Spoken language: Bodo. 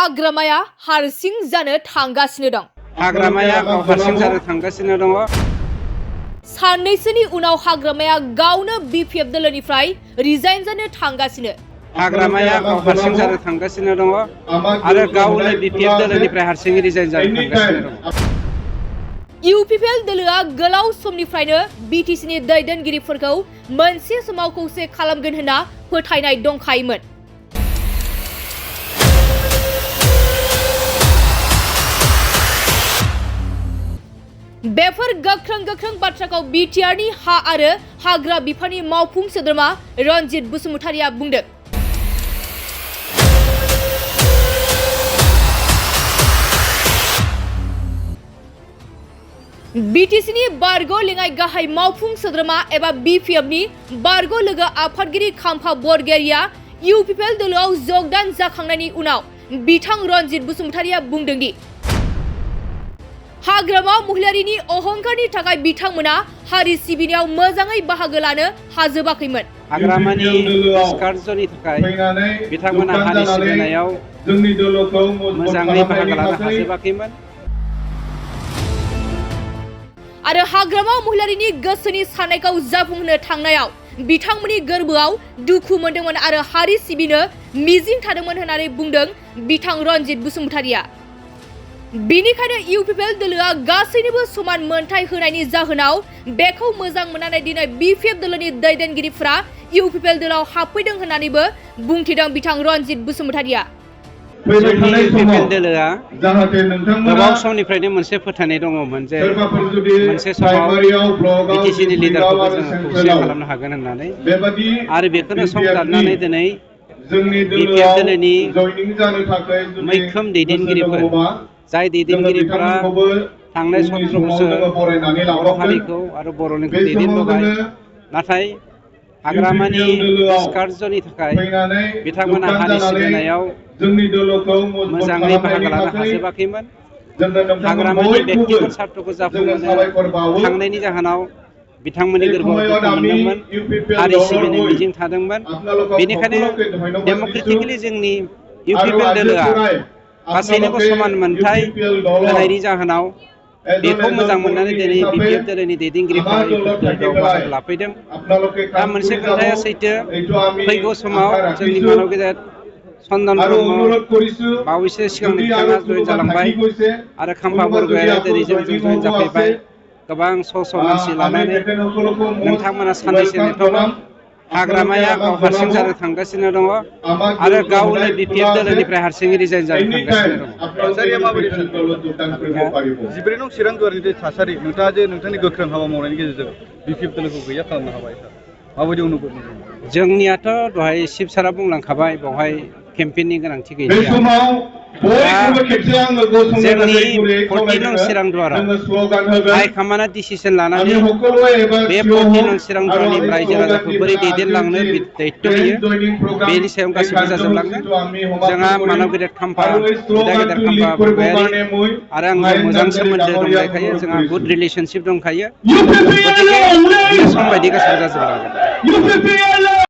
हाग्रामाया हारसिं जानो थांगासिनो दं। हाग्रामाया हारसिं जानो थांगासिनो दङ। साननैसोनि उनाव हाग्रामाया गावनो बीपीएफ दोलोनिफ्राय रिजाइन जानो थांगासिनो। हाग्रामाया हारसिं जानो थांगासिनो दङ आरो गावनो बीपीएफ दोलोनिफ्राय हारसिङै रिजाइन जानो थांगासिनो दङ। इउपिपिएल दोलोआ गोलाव समनिफ्रायनो बिटिसिनि दैदेनगिरिफोरखौ मोनसे समाव खौसे खालामगोन होनना फोथायनाय दंखायोमोन। बेफोर गोख्रों बाथ्राखौ बिटिआरनि हा आरो हाग्रा बिफाननि मावफुं सोद्रोमा रनजित बसुमतारिया बुंदों। बिटिसिनि बारग' लेङाइ गाहाय मावफुं सोद्रोमा एबा बीपीएफनि बारग' लोगो आफादगिरि खाम्फा बरगयारिया इउपिपिएल दोलोआव जगदान जाखांनायनि उनाव बिथां रनजित बसुमतारिया बुंदों दि हाग्रामा महिलारिनि अहंकारनि थाखाय बिथांमोना हारि सिबिनायाव मोजाङै बाहागो लानो हाजोबाखैमोन। हाग्रामानि निष्कार्यनि थाखाय बिथांमोना हारि सिबिनायाव मोजाङै बाहागो लानो हाजोबाखैमोन। आरो हाग्रामा महिलारिनि गोसोनि साननायखौ जाफुंहोनो थांनायाव बिथांमोननि गोरबोआव दुखु मोनदोंमोन आरो हारि सिबिनो मिजिं थादोंमोन होननानै बुंदों बिथां रनजित बसुमतारिया। बिनिखायनो इउपिपिएल दोलोआ गासैनोबो समान मोनथाय होनायनि जाहोनाव बेखौ मोजां मोननानै दिनै बीपीएफ दोलोनि दैदेनगिरिफोरा इउपिपिएल दोलोआव हाबफैदों होननानैबो बुंथिदों बिथां रनजित बसुमतारिया। इउपिपिएल दोलोआ गोबाव समनिफ्रायनो मोनसे फोथायनाय दङमोन जे मोनसे समाव बिटिसिनि लिडारखौबो जोङो खौसे खालामनो हागोन होननानै, आरो बेखौनो संदाननानै दिनै बिपिएफ दोलोनि मैखोम दैदेनगिरिफोर, जाय दैदेनगिरिफोरा थांनाय 17 बोसोर बर' हारिखौ आरो बर'निखौ दैदेनबोबाय, नाथाय हाग्रामानि निष्कार्यनि थाखाय बिथांमोना हारि सिबिनायाव मोजाङै बाहागो लानो हाजोबाखैमोन। हाग्रामानि बेक्तिगत स्वार्थखौ जाफुंहोनो थांनायनि जाहोनाव बिथांमोननि गोरबोआव दुखु मोनदोंमोन, हारि सिबिनो मिजिं थादोंमोन। बेनिखायनो डेम'क्रेटिकेलि जोंनि इउपिपिएल दोलोआ गासैनोबो समान मोनथाय होनायनि जाहोनाव बेखौ मोजां मोननानै दिनै बीपीएफ दोलोनि दैदेनगिरिफोरा इउपिपिएल बाहागो लाफैदों। दा मोनसे खोथाया सैथो, फैगौ समाव जोंनि मानब गेदेर चन्दन ब्रह्म बावैसो सिगां बिथाङा जयेन जालांबाय आरो खाम्फा बरगयारिया दिनै जों जयेन जाफैबाय। गोबां स' मानसि लानानै नोंथांमोना साननैसो नेथ'गोन। हाग्रामाया गाव हारसिं जानो थांगासिनो दङ आरो गावनो बीपीएफ दोलोनिफ्राय हारसिङै रिजाइन जानो थांगासिनो दङ। थासारिया माबायदि? 14 नं चिरां दुवारनि थासारि, नोंथाङा जे नोंथांनि गोख्रों हाबा मावनायनि गेजेरजों बीपीएफ दोलोखौ गैया खालामनो हाबाय, माबायदि अनुभब मोनदों? जोंनियाथ' दहाय शिब सारा बुंलांखाबाय, बेवहाय केम्पेइननि गोनांथि गैलिया। जोंनि 14 नं चिरां दुवाराव हाइकमान्डआ डिसिसन लानानै बे 14 नं चिरां दुवारनि रायजो राजाखौ बोरै दैदेनलांनो दायित्व होयो, बेनि सायाव गासिबो जाजोबलांगोन। जोंहा मानब गेदेर खाम्फा, बिदा गेदेर खाम्फा बरगयारि आरो आंजों मोजां सोमोन्दो दंलायखायो, जोंहा गुड रिलेशनशिप दंखायो। गतिके बेयो सम बायदि गासिबो जाजोबलांगोन।